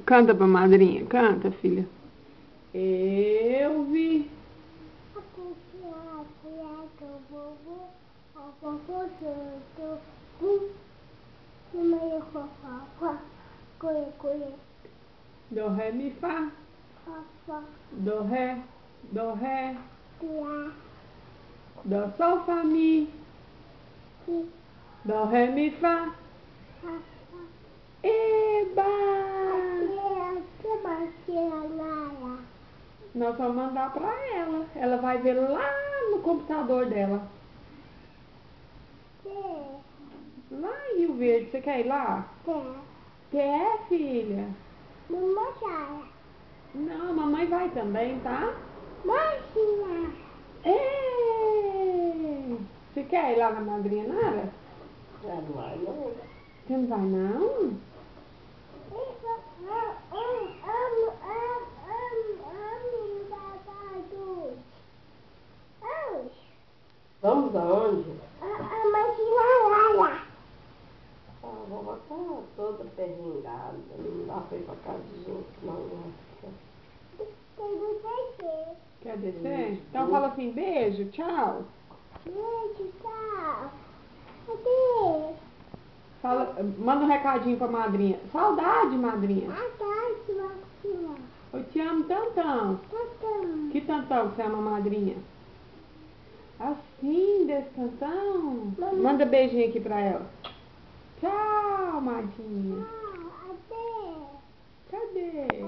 Canta pra madrinha, canta, filha. Eu vi. Do, ré, mi, fá. Do, ré, do, ré. Do, sol, fá, mi. Do, ré, mi, fá. Eba! Nós vamos mandar pra ela. Ela vai ver lá no computador dela. Lá em Rio Verde. Você quer ir lá? Quer, filha? Não, mamãe vai também, tá? Ei! Você quer ir lá na madrinha Nara? Não vai não. Você não vai não? Vamos aonde? A vovó tá toda perringada. Não dá pra ir pra casa dos outros, não. Quer descer? Então fala assim, beijo, tchau. Fala, manda um recadinho pra madrinha. Saudade, madrinha. Eu te amo tantão. Que tantão que você ama, madrinha? Assim, desse tantão? Manda beijinho aqui pra ela. Tchau, madrinha. Cadê?